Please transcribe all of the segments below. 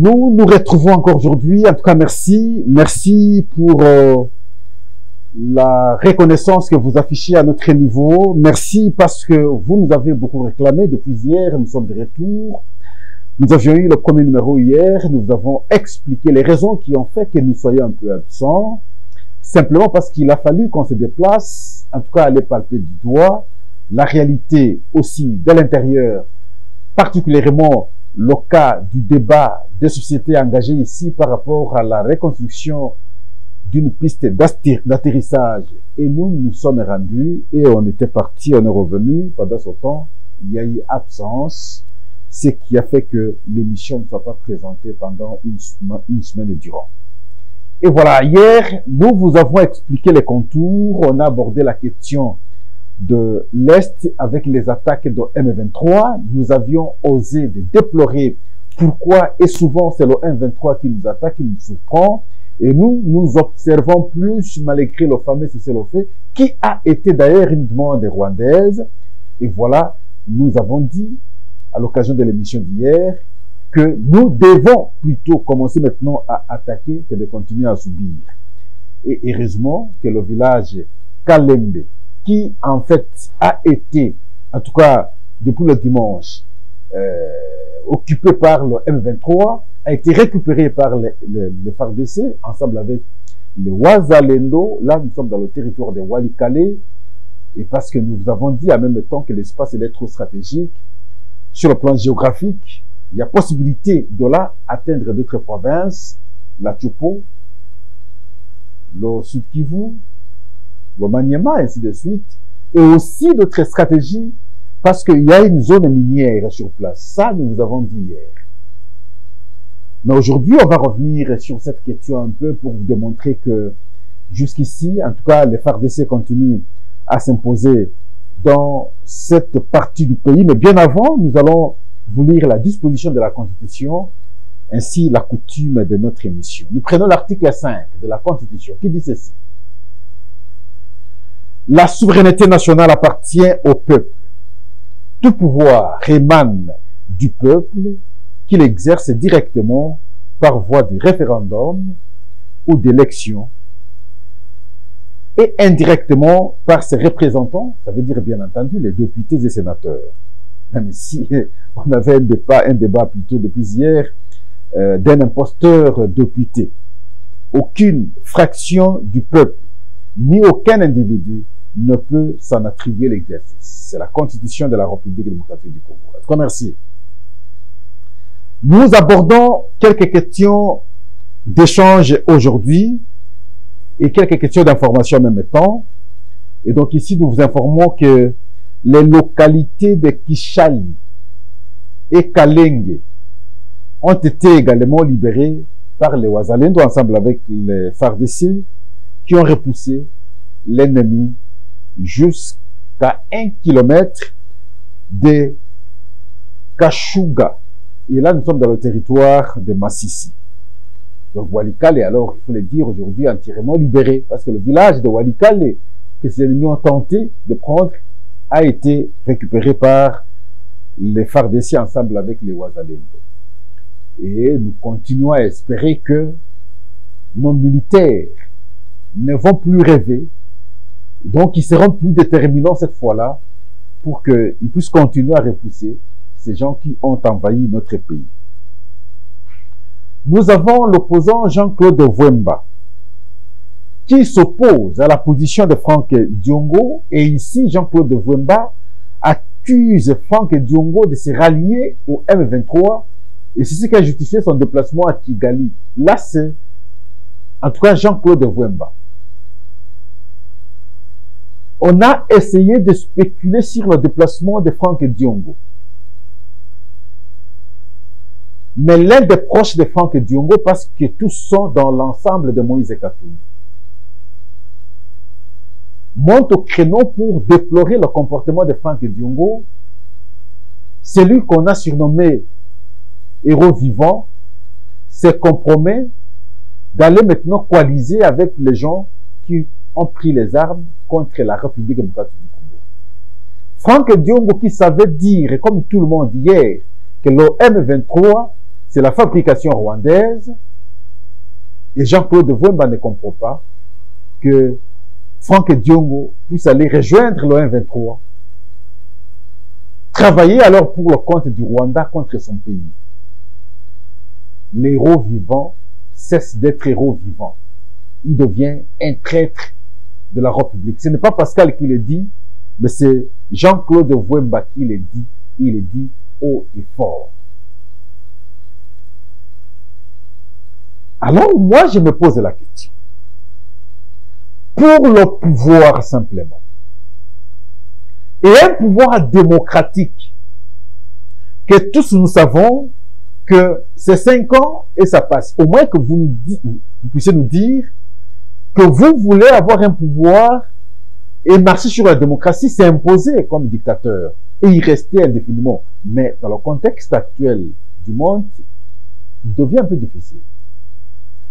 Nous nous retrouvons encore aujourd'hui. En tout cas, merci. Merci pour la reconnaissance que vous affichez à notre niveau. Merci parce que vous nous avez beaucoup réclamé depuis hier. Nous sommes de retour. Nous avions eu le premier numéro hier. Nous avons expliqué les raisons qui ont fait que nous soyons un peu absents. Simplement parce qu'il a fallu qu'on se déplace, en tout cas aller palper du doigt la réalité aussi de l'intérieur, particulièrement le cas du débat des sociétés engagées ici par rapport à la reconstruction d'une piste d'atterrissage. Et nous sommes rendus et on était parti, on est revenu. Pendant ce temps, il y a eu absence, ce qui a fait que l'émission ne soit pas présentée pendant une semaine durant. Et voilà, hier, nous vous avons expliqué les contours, on a abordé la question de l'Est avec les attaques de M23. Nous avions osé de déplorer pourquoi, et souvent c'est le M23 qui nous attaque, qui nous surprend, et nous observons plus, malgré le fameux cessez-le-feu, qui a été d'ailleurs une demande rwandaise. Et voilà, nous avons dit, à l'occasion de l'émission d'hier, que nous devons plutôt commencer maintenant à attaquer que de continuer à subir. Et heureusement que le village Kalembe, qui en fait a été, en tout cas depuis le dimanche, occupé par le M23, a été récupéré par les FARDC, ensemble avec les Wazalendo. Là, nous sommes dans le territoire de Walikale, et parce que nous avons dit en même temps que l'espace est trop stratégique, sur le plan géographique, il y a possibilité de là atteindre d'autres provinces, la Tchopo, le Sud Kivu, le Maniema, ainsi de suite, et aussi d'autres stratégies, parce qu'il y a une zone minière sur place. Ça, nous vous avons dit hier. Mais aujourd'hui, on va revenir sur cette question un peu pour vous démontrer que jusqu'ici, en tout cas, les FARDC continuent à s'imposer dans cette partie du pays. Mais bien avant, nous allons vous lire la disposition de la Constitution, ainsi la coutume de notre émission. Nous prenons l'article 5 de la Constitution qui dit ceci. La souveraineté nationale appartient au peuple. Tout pouvoir émane du peuple qu'il exerce directement par voie de référendum ou d'élection et indirectement par ses représentants, ça veut dire bien entendu les députés et sénateurs. Même si on avait un débat plutôt depuis hier d'un imposteur député. Aucune fraction du peuple, ni aucun individu ne peut s'en attribuer l'exercice. C'est la Constitution de la République démocratique du Congo. En tout cas, merci. Nous abordons quelques questions d'échange aujourd'hui et quelques questions d'information en même temps. Et donc ici, nous vous informons que les localités de Kishali et Kalenge ont été également libérées par les Wazalendo ensemble avec les FARDC qui ont repoussé l'ennemi jusqu'à 1 kilomètre de Kashuga. Et là, nous sommes dans le territoire de Massissi. Donc Walikale, alors, il faut le dire aujourd'hui, entièrement libéré, parce que le village de Walikale, que ces ennemis ont tenté de prendre, a été récupéré par les FARDC ensemble avec les Wazalendo. Et nous continuons à espérer que nos militaires ne vont plus rêver, donc ils seront plus déterminants cette fois-là pour qu'ils puissent continuer à repousser ces gens qui ont envahi notre pays. Nous avons l'opposant Jean-Claude Vwemba qui s'oppose à la position de Franck Diongo, et ici Jean-Claude Vwemba accuse Franck Diongo de se rallier au M23, et c'est ce qui a justifié son déplacement à Kigali. Là, c'est en tout cas Jean-Claude Vwemba. On a essayé de spéculer sur le déplacement de Franck Diongo. Mais l'un des proches de Franck Diongo, parce que tous sont dans l'ensemble de Moïse Katumbi, monte au créneau pour déplorer le comportement de Franck Diongo, celui qu'on a surnommé héros vivant, se compromet d'aller maintenant coaliser avec les gens qui ont pris les armes contre la République démocratique du Congo. Franck Diongo qui savait dire, comme tout le monde hier, que le M23 c'est la fabrication rwandaise. Et Jean-Claude Vwemba ne comprend pas que Franck Diongo puisse aller rejoindre le M23, travailler alors pour le compte du Rwanda contre son pays. L'héros vivant cesse d'être héros vivant. Il devient un traître de la République. Ce n'est pas Pascal qui le dit, mais c'est Jean-Claude Vwemba qui le dit. Il le dit haut et fort. Alors, moi, je me pose la question. Pour le pouvoir, simplement, et un pouvoir démocratique, que tous nous savons que c'est 5 ans et ça passe. Au moins que vous puissiez nous dire que vous voulez avoir un pouvoir et marcher sur la démocratie, c'est imposer comme dictateur et y rester indéfiniment. Mais dans le contexte actuel du monde, il devient un peu difficile.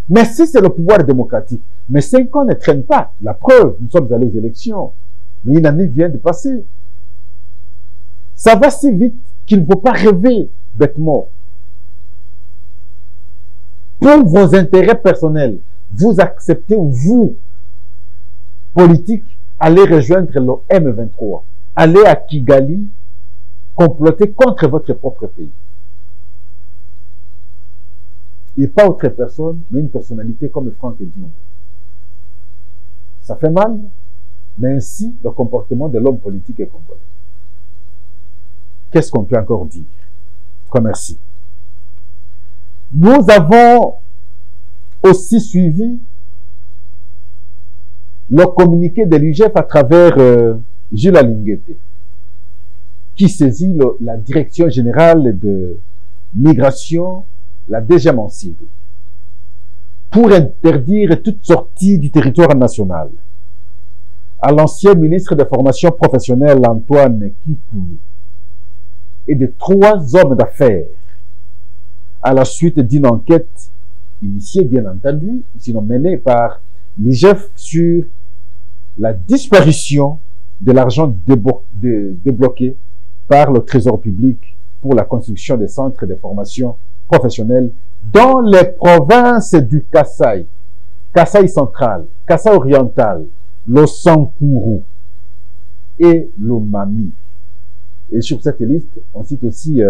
Mais si c'est le pouvoir démocratique, mais 5 ans ne traînent pas. La preuve, nous sommes allés aux élections. Mais une année vient de passer. Ça va si vite qu'il ne faut pas rêver bêtement. Pour vos intérêts personnels, vous acceptez, vous, politiques, aller rejoindre le M23. Aller à Kigali, comploter contre votre propre pays. Et pas autre personne, mais une personnalité comme Franck Diongo. Ça fait mal, mais ainsi le comportement de l'homme politique est congolais. Qu'est-ce qu'on peut encore dire? Merci. Nous avons aussi suivi le communiqué de l'UGF à travers Jules Alinguete, qui saisit la Direction générale de migration, la DGM en sigle, pour interdire toute sortie du territoire national à l'ancien ministre de formation professionnelle Antoine Kipoulou et de 3 hommes d'affaires à la suite d'une enquête initiée, bien entendu, sinon menée par l'IGF sur la disparition de l'argent débloqué par le Trésor public pour la construction des centres de formation professionnelle dans les provinces du Kasaï, Kasaï central, Kasaï oriental, le Sankuru et le Mami. Et sur cette liste, on cite aussi,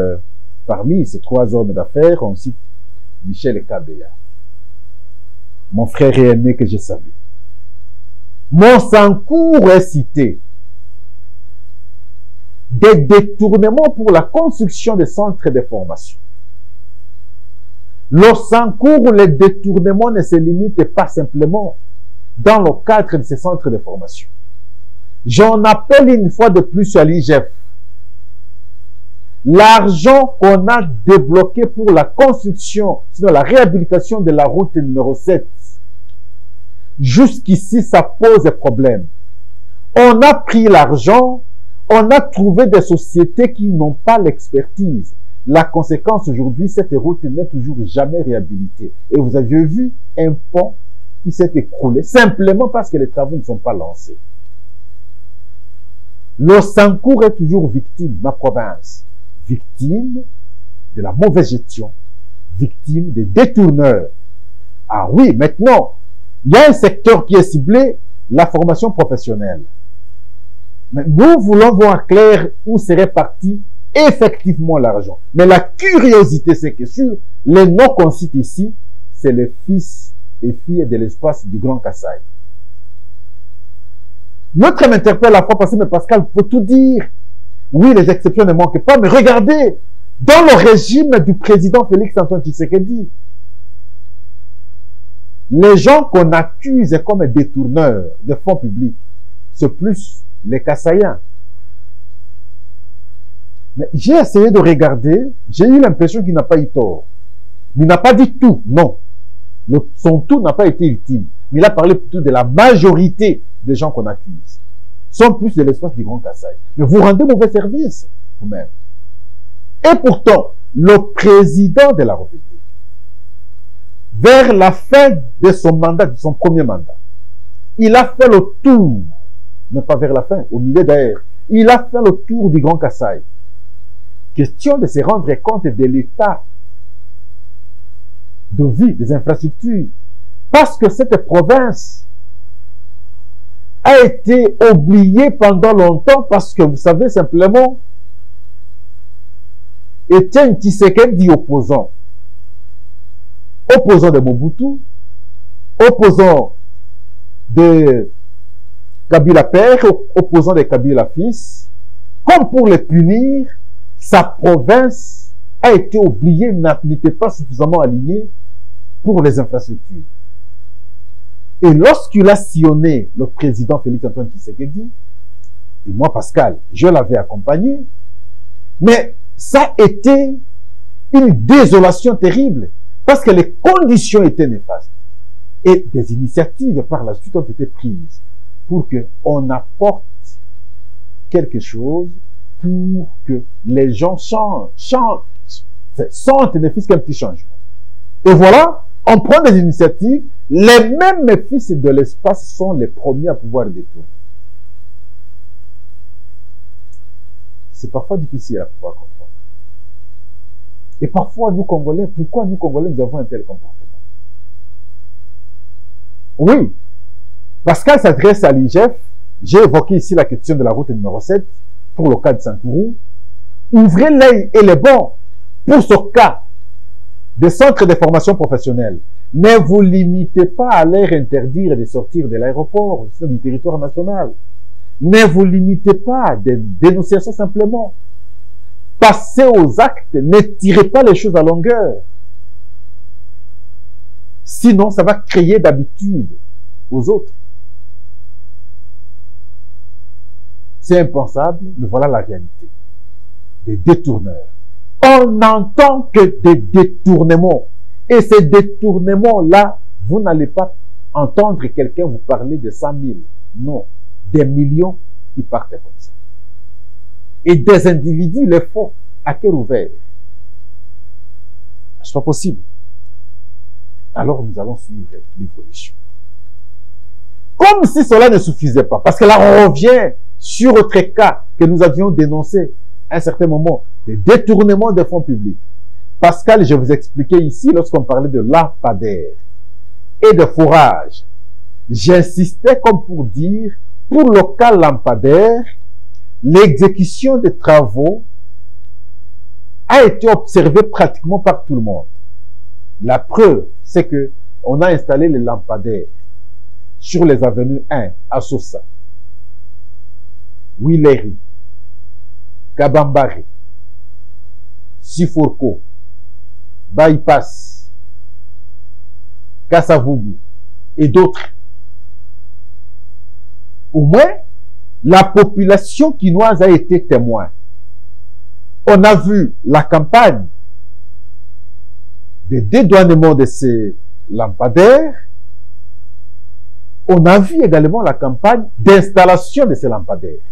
parmi ces 3 hommes d'affaires, on cite Michel Kabeya, mon frère aîné que je salue. Mon Sankuru est cité. Des détournements pour la construction des centres de formation. Le Sankuru, les détournements ne se limitent pas simplement dans le cadre de ces centres de formation. J'en appelle une fois de plus à l'IGF. L'argent qu'on a débloqué pour la construction, sinon la réhabilitation de la route numéro 7, jusqu'ici, ça pose problème. On a pris l'argent, on a trouvé des sociétés qui n'ont pas l'expertise. La conséquence aujourd'hui, cette route n'est toujours jamais réhabilitée. Et vous avez vu un pont qui s'est écroulé simplement parce que les travaux ne sont pas lancés. Le Sankuru est toujours victime, ma province. Victime de la mauvaise gestion. Victime des détourneurs. Ah oui, maintenant, il y a un secteur qui est ciblé, la formation professionnelle. Mais nous voulons voir clair où serait parti effectivement l'argent. Mais la curiosité, c'est que sur les noms qu'on cite ici, c'est les fils et filles de l'espace du Grand Kasaï. L'autre m'interpelle la fois passée, mais Pascal, faut tout dire. Oui, les exceptions ne manquent pas, mais regardez, dans le régime du président Félix Antoine Tshisekedi, les gens qu'on accuse comme détourneurs de fonds publics, c'est plus les Kasaïens. Mais j'ai essayé de regarder, j'ai eu l'impression qu'il n'a pas eu tort. Mais il n'a pas dit tout, non. Son tout n'a pas été ultime. Mais il a parlé plutôt de la majorité des gens qu'on accuse. Sont plus de l'espace du Grand Kasaï. Mais vous rendez mauvais service, vous-même. Et pourtant, le président de la République, vers la fin de son mandat, de son premier mandat, il a fait le tour, mais pas vers la fin, au milieu d'ailleurs, il a fait le tour du Grand Kasaï. Question de se rendre compte de l'état de vie, des infrastructures. Parce que cette province a été oubliée pendant longtemps parce que, vous savez, simplement, Étienne Tshisekedi opposant. Opposant de Mobutu, opposant de Kabila père, opposant de Kabila fils, comme pour les punir, sa province a été oubliée, n'était pas suffisamment alignée pour les infrastructures. Et lorsqu'il a sillonné le président Félix-Antoine Tshisekedi, et moi Pascal, je l'avais accompagné, mais ça a été une désolation terrible, parce que les conditions étaient néfastes. Et des initiatives par la suite ont été prises pour qu'on apporte quelque chose pour que les gens sentent, ne fût-ce qu'un petit changement. Et voilà, on prend des initiatives, les mêmes fils de l'espace sont les premiers à pouvoir détourner. C'est parfois difficile à pouvoir comprendre. Et parfois, nous Congolais, pourquoi nous Congolais, nous avons un tel comportement? Oui, Pascal s'adresse à l'IGF. J'ai évoqué ici la question de la route numéro 7 pour le cas de Santourou. Ouvrez l'œil et les bons pour ce cas des centres de formation professionnelle. Ne vous limitez pas à leur interdire de sortir de l'aéroport, du territoire national. Ne vous limitez pas à des dénonciations simplement. Passez aux actes, ne tirez pas les choses à longueur. Sinon, ça va créer d'habitude aux autres. C'est impensable, mais voilà la réalité. Des détourneurs. On n'entend que des détournements. Et ces détournements-là, vous n'allez pas entendre quelqu'un vous parler de 100 000. Non, des millions qui partent comme ça. Et des individus les font à cœur ouvert. C'est pas possible. Alors nous allons suivre l'évolution. Comme si cela ne suffisait pas. Parce que là, on revient sur autre cas que nous avions dénoncé à un certain moment, des détournements des fonds publics. Pascal, je vous expliquais ici, lorsqu'on parlait de lampadaires et de fourrage, j'insistais comme pour dire, pour le cas lampadaire, l'exécution des travaux a été observée pratiquement par tout le monde. La preuve, c'est que on a installé les lampadaires sur les avenues 1 à Sosa, Wileri, Kabambari, Siforko, Bypass, Kassavubu et d'autres. Au moins, la population quinoise a été témoin. On a vu la campagne de dédouanement de ces lampadaires. On a vu également la campagne d'installation de ces lampadaires.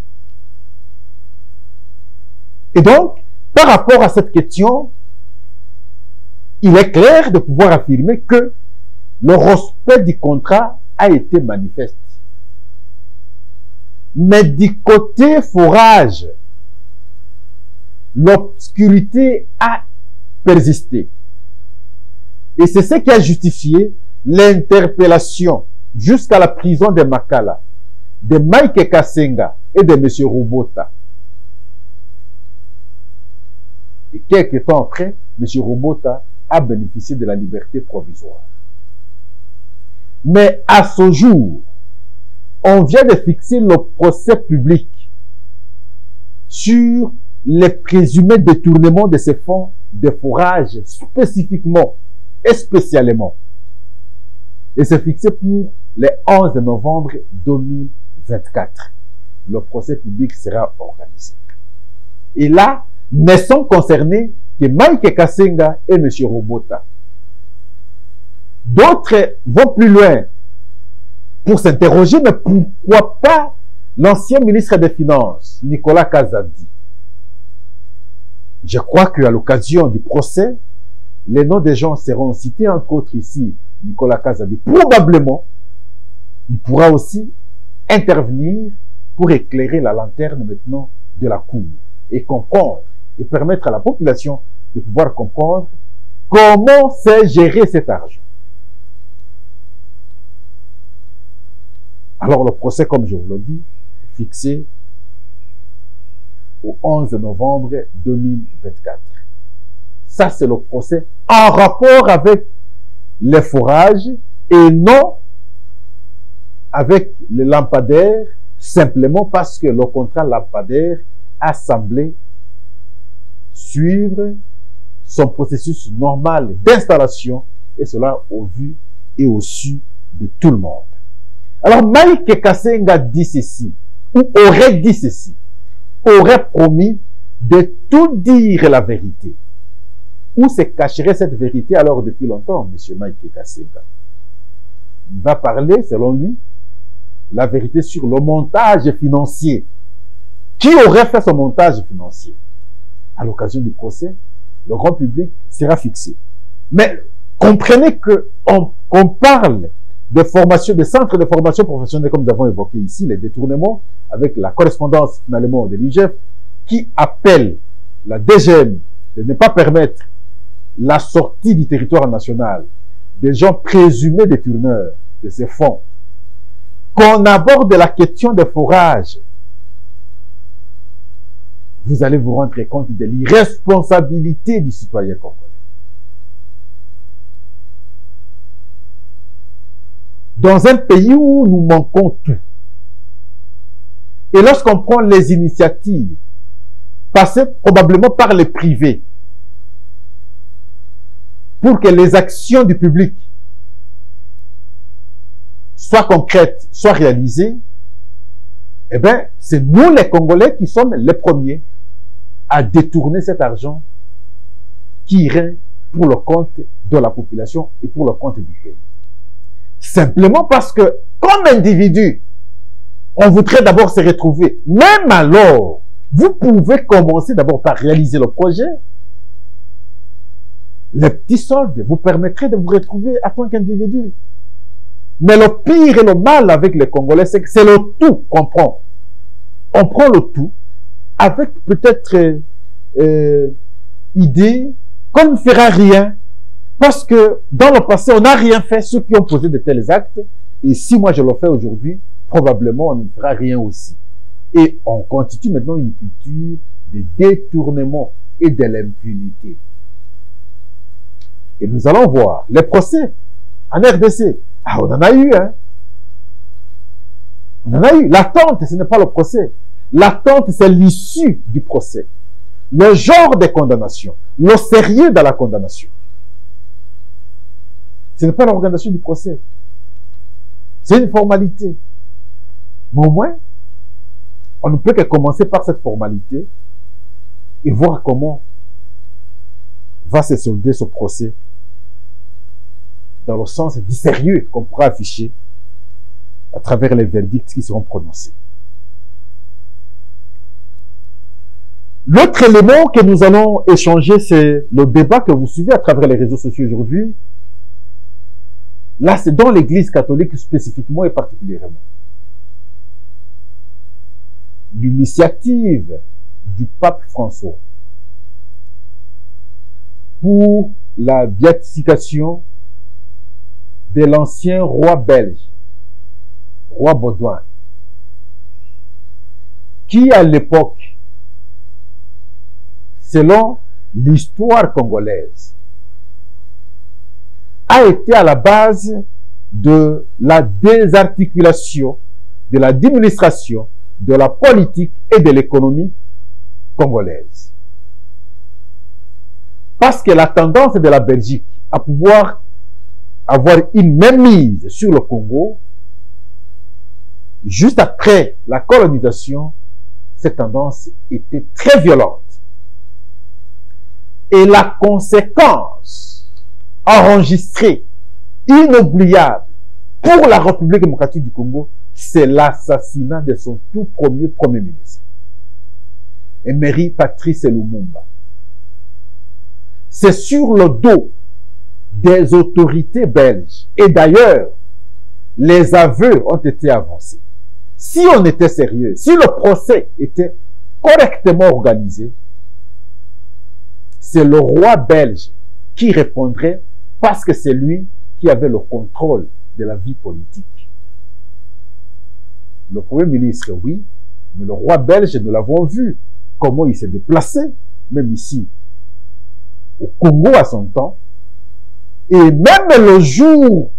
Et donc, par rapport à cette question, il est clair de pouvoir affirmer que le respect du contrat a été manifeste. Mais du côté forage, l'obscurité a persisté. Et c'est ce qui a justifié l'interpellation jusqu'à la prison de Makala, de Mike Kassenga et de M. Robota. Et quelques temps après, M. Robota a bénéficié de la liberté provisoire. Mais à ce jour, on vient de fixer le procès public sur les présumés détournements de ces fonds de forage spécifiquement et spécialement. Et c'est fixé pour le 11 novembre 2024. Le procès public sera organisé. Et là, ne sont concernés que Mike Kassenga et M. Robota. D'autres vont plus loin pour s'interroger, mais pourquoi pas l'ancien ministre des Finances, Nicolas Kazadi? Je crois qu'à l'occasion du procès, les noms des gens seront cités, entre autres ici, Nicolas Kazadi. Probablement, il pourra aussi intervenir pour éclairer la lanterne maintenant de la cour et comprendre et permettre à la population de pouvoir comprendre comment s'est géré cet argent. Alors le procès, comme je vous l'ai dit, est fixé au 11 novembre 2024. Ça, c'est le procès en rapport avec les forages et non avec les lampadaires, simplement parce que le contrat lampadaire a semblé suivre son processus normal d'installation, et cela au vu et au su de tout le monde. Alors, Mike Kassenga dit ceci, ou aurait dit ceci, aurait promis de tout dire la vérité. Où se cacherait cette vérité alors depuis longtemps, M. Mike Kassenga? Il va parler, selon lui, la vérité sur le montage financier. Qui aurait fait ce montage financier? À l'occasion du procès, le grand public sera fixé. Mais comprenez qu'on parle de formation, de centres de formation professionnelle, comme nous avons évoqué ici, les détournements, avec la correspondance finalement de l'UGF, qui appelle la DGM de ne pas permettre la sortie du territoire national des gens présumés détourneurs de ces fonds. Qu'on aborde la question des forages, vous allez vous rendre compte de l'irresponsabilité du citoyen congolais. Dans un pays où nous manquons tout, et lorsqu'on prend les initiatives, passées probablement par les privés, pour que les actions du public soient concrètes, soient réalisées, eh bien, c'est nous les Congolais qui sommes les premiers à détourner cet argent qui irait pour le compte de la population et pour le compte du pays. Simplement parce que, comme individu, on voudrait d'abord se retrouver. Même alors, vous pouvez commencer d'abord par réaliser le projet. Les petits soldes vous permettraient de vous retrouver en tant qu'individu. Mais le pire et le mal avec les Congolais, c'est que c'est le tout qu'on prend. On prend le tout avec peut-être idée qu'on ne fera rien parce que dans le passé, on n'a rien fait, ceux qui ont posé de tels actes. Et si moi je le fais aujourd'hui, probablement on ne fera rien aussi. Et on constitue maintenant une culture de détournement et de l'impunité. Et nous allons voir les procès en RDC. Ah, on en a eu, hein. On en a eu. L'attente, ce n'est pas le procès. L'attente, c'est l'issue du procès. Le genre de condamnation. Le sérieux de la condamnation. Ce n'est pas l'organisation du procès. C'est une formalité. Mais au moins, on ne peut que commencer par cette formalité et voir comment va se solder ce procès dans le sens du sérieux qu'on pourra afficher à travers les verdicts qui seront prononcés. L'autre élément que nous allons échanger, c'est le débat que vous suivez à travers les réseaux sociaux aujourd'hui. Là, c'est dans l'Église catholique spécifiquement et particulièrement. L'initiative du pape François pour la béatification de l'ancien roi belge, roi Baudouin, qui à l'époque, selon l'histoire congolaise, a été à la base de la désarticulation, de la diminution, de la politique et de l'économie congolaise. Parce que la tendance de la Belgique à pouvoir avoir une mainmise sur le Congo, juste après la colonisation, cette tendance était très violente. Et la conséquence enregistrée, inoubliable, pour la République démocratique du Congo, c'est l'assassinat de son tout premier Premier ministre, Emery Patrice Lumumba. C'est sur le dos des autorités belges. Et d'ailleurs, les aveux ont été avancés. Si on était sérieux, si le procès était correctement organisé, c'est le roi belge qui répondrait parce que c'est lui qui avait le contrôle de la vie politique. Le Premier ministre, oui, mais le roi belge, nous l'avons vu, comment il s'est déplacé, même ici, au Congo à son temps, et même le jour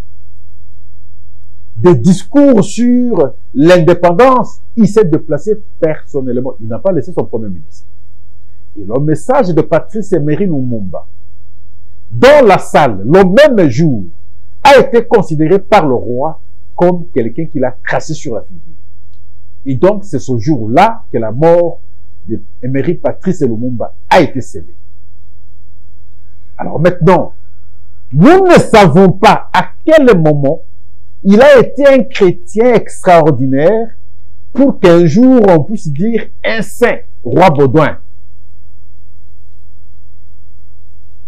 des discours sur l'indépendance, il s'est déplacé personnellement. Il n'a pas laissé son Premier ministre. Et le message de Patrice Emery Lumumba, dans la salle, le même jour, a été considéré par le roi comme quelqu'un qui l'a craché sur la figure. Et donc, c'est ce jour-là que la mort de Emery Patrice Lumumba a été scellée. Alors maintenant, nous ne savons pas à quel moment il a été un chrétien extraordinaire pour qu'un jour on puisse dire un saint, roi Baudouin.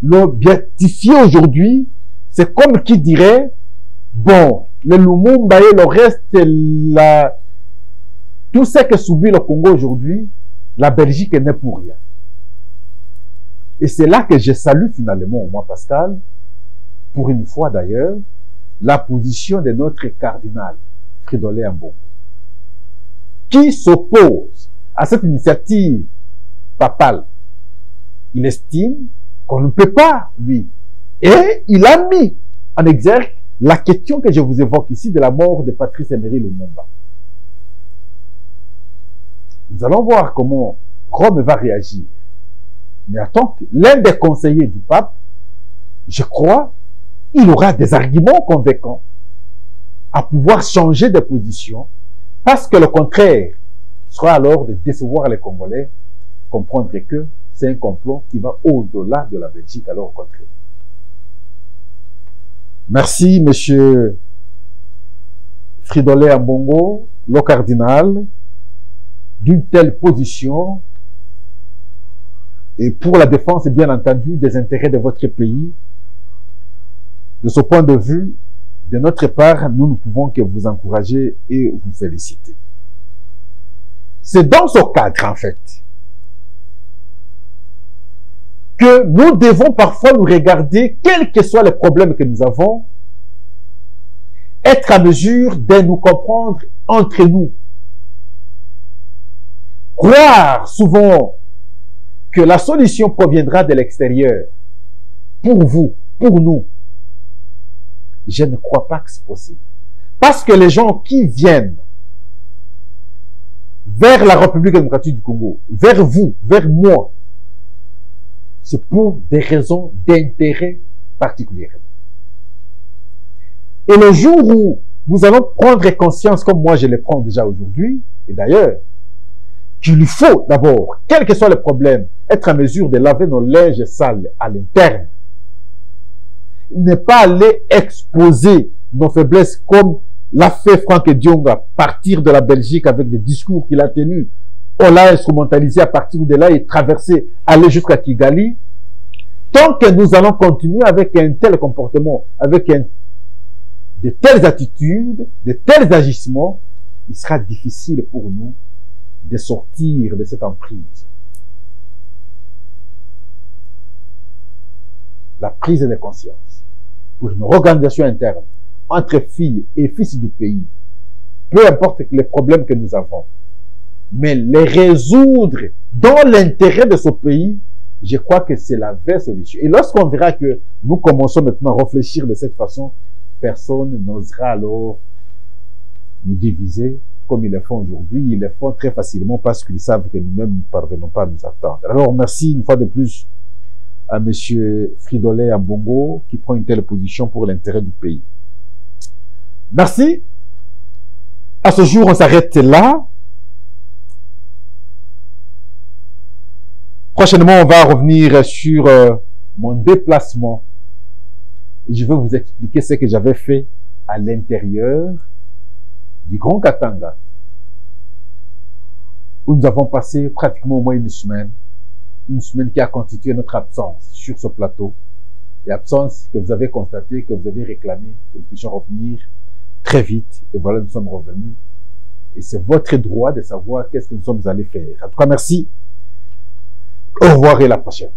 Le béatifié aujourd'hui, c'est comme qui dirait, bon, le Lumumba et le reste, tout ce que subit le Congo aujourd'hui, la Belgique n'est pour rien. Et c'est là que je salue finalement, moi Pascal, pour une fois d'ailleurs, la position de notre cardinal, Fridolin Ambongo, qui s'oppose à cette initiative papale. Il estime qu'on ne peut pas, lui. Et il a mis en exergue la question que je vous évoque ici de la mort de Patrice Emery Lumumba. Nous allons voir comment Rome va réagir. Mais attends, l'un des conseillers du pape, je crois, il aura des arguments convaincants à pouvoir changer de position, parce que le contraire sera alors de décevoir les Congolais, comprendre que c'est un complot qui va au-delà de la Belgique, alors au contraire. Merci, monsieur Fridolin Ambongo, le cardinal, d'une telle position et pour la défense, bien entendu, des intérêts de votre pays. De ce point de vue, de notre part, nous ne pouvons que vous encourager et vous féliciter. C'est dans ce cadre, en fait, que nous devons parfois nous regarder, quels que soient les problèmes que nous avons, être à mesure de nous comprendre entre nous. Croire souvent que la solution proviendra de l'extérieur, pour vous, pour nous, je ne crois pas que c'est possible. Parce que les gens qui viennent vers la République démocratique du Congo, vers vous, vers moi, c'est pour des raisons d'intérêt particulièrement. Et le jour où nous allons prendre conscience, comme moi je le prends déjà aujourd'hui, et d'ailleurs, qu'il faut d'abord, quel que soit le problème, être en mesure de laver nos linges sales à l'interne. Ne pas aller exposer nos faiblesses comme l'a fait Franck Dionga, partir de la Belgique avec des discours qu'il a tenus. On l'a instrumentalisé à partir de là et traversé, aller jusqu'à Kigali. Tant que nous allons continuer avec un tel comportement, avec de telles attitudes, de tels agissements, il sera difficile pour nous de sortir de cette emprise. La prise de conscience pour une organisation interne entre filles et fils du pays, peu importe les problèmes que nous avons, mais les résoudre dans l'intérêt de ce pays, je crois que c'est la vraie solution. Et lorsqu'on verra que nous commençons maintenant à réfléchir de cette façon, personne n'osera alors nous diviser comme ils le font aujourd'hui. Ils le font très facilement parce qu'ils savent que nous-mêmes ne parvenons pas à nous attendre. Alors merci une fois de plus à M. Fridolin Ambongo qui prend une telle position pour l'intérêt du pays. Merci. À ce jour, on s'arrête là. Prochainement, on va revenir sur mon déplacement. Je vais vous expliquer ce que j'avais fait à l'intérieur du Grand Katanga, où nous avons passé pratiquement au moins une semaine qui a constitué notre absence sur ce plateau, et absence que vous avez constatée, que vous avez réclamée, que nous puissions revenir très vite, et voilà, nous sommes revenus, et c'est votre droit de savoir qu'est-ce que nous sommes allés faire. En tout cas, merci, au revoir et à la prochaine.